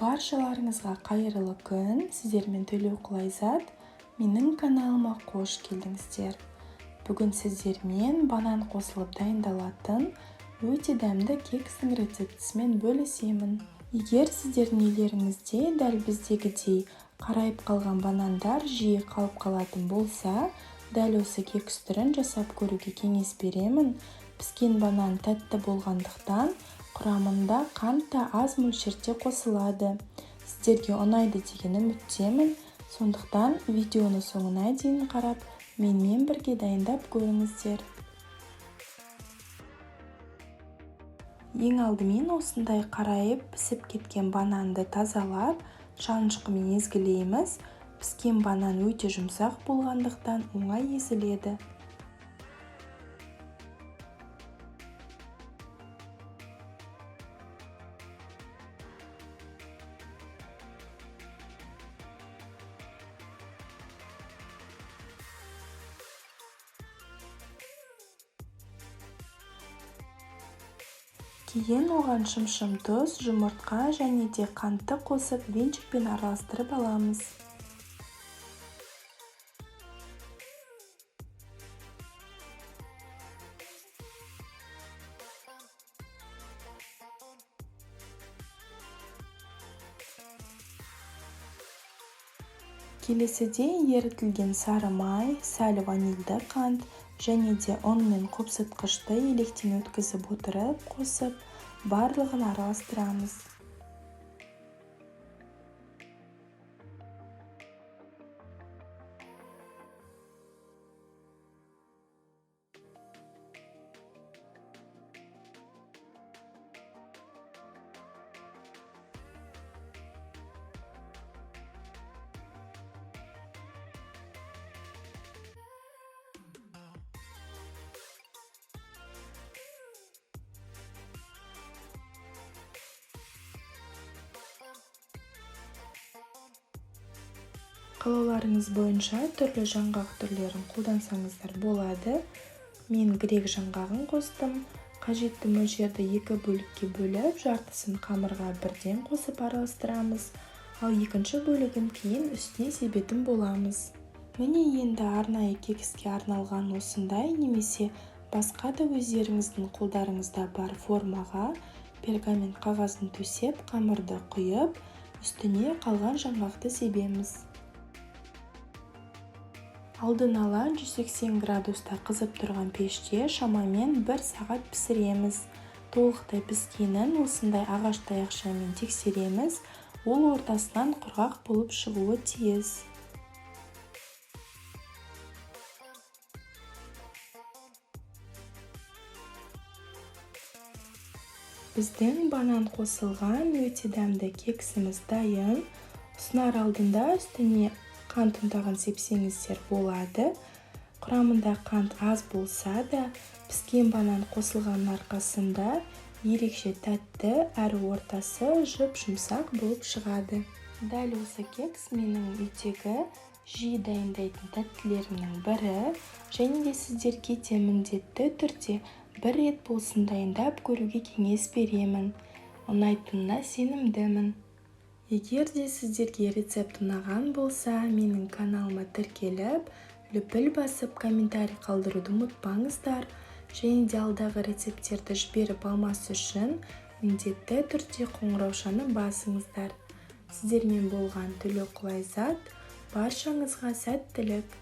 Баршаларыңызға қайырлы күн, сіздермен Төлеуқұл Айзат. Менің каналыма қош келдіңіздер. Бүгін сіздермен банан қосылып дайындалатын өте дәмді кекстің рецептісімен бөлісемін. Егер сіздердің үйлеріңізде дәл біздегідей қарайып қалған банандар жиі қалып қалатын болса, дәл осы кекс түрін жасап көруге кеңес беремін. Піскен банан тәтті болғандықтан құрамында қант та аз мөлшерде қосылады. Сіздерге ұнайды деген үміттемін. Сондықтан видеоны соңына дейін қарап, менімен бірге дайындап көріңіздер. Ең алдымен осындай қарайып пісіп кеткен бананды тазалап, шанышқымен езгілейміз. Піскен банан өте жұмсақ болғандықтан оңай езіледі. Кейін оған шымшым тұз, жұмыртқа және де қантты қосып венчикпен араластырып аламыз. Келесіде ерітілген сары май, сәл ванильді қант және де ұн мен қопсытқышты електен өткізіп отырып қосып, барлығын араластырамыз. Қалауларыңыз бойынша түрлі жаңғақ түрлерін қолдансаңыздар болады. Мен грек жаңғағын қостым. Қажетті мөлшерді 2 бөлікке бөліп, жартысын қамырға бірден қосып араластырамыз, ал екінші бөлігін кейін үстіне себетін боламыз. Міне енді арнайы кекске арналған осындай немесе басқа да өздеріңіздің қолдарыңызда бар формаға пергамент қағазын төсеп, қамырды құйып, үстіне қалған жаңғақты себеміз. Алдын ала 180 градуста қызып тұрған пеште шамамен 1 сағат пісіреміз. Толықтай піскенін осындай ағаш таяқшамен тексереміз. Ол ортасынан құрғақ болып шығуы тиіс. Біздің банан қосылған өте дәмді кексіміз дайын. Ұсынар алдында үстіне қант ұнтағын сепсеңіздер болады. Құрамында қант аз болса да, піскен банан қосылған арқасында ерекше тәтті, әрі ортасы жұп-жұмсақ болып шығады. Дәл осы кекс менің үйдегі жиі дайындайтын тәттілерімнің бірі, және де сіздерге де міндетті түрде бір рет болсын дайындап көруге кеңес беремін. Ұнайтынына сенімдімін. Егер де сіздерге рецепт ұнаған болса, менің каналыма тіркеліп, лүпіл басып, комментарий қалдыруды ұмытпаңыздар. Және де алдағы рецепттерді жіберіп алмас үшін міндетті түрде қоңыраушаны басыңыздар. Сіздермен болған Төлеуқұл Айзат. Баршаңызға сәттілік.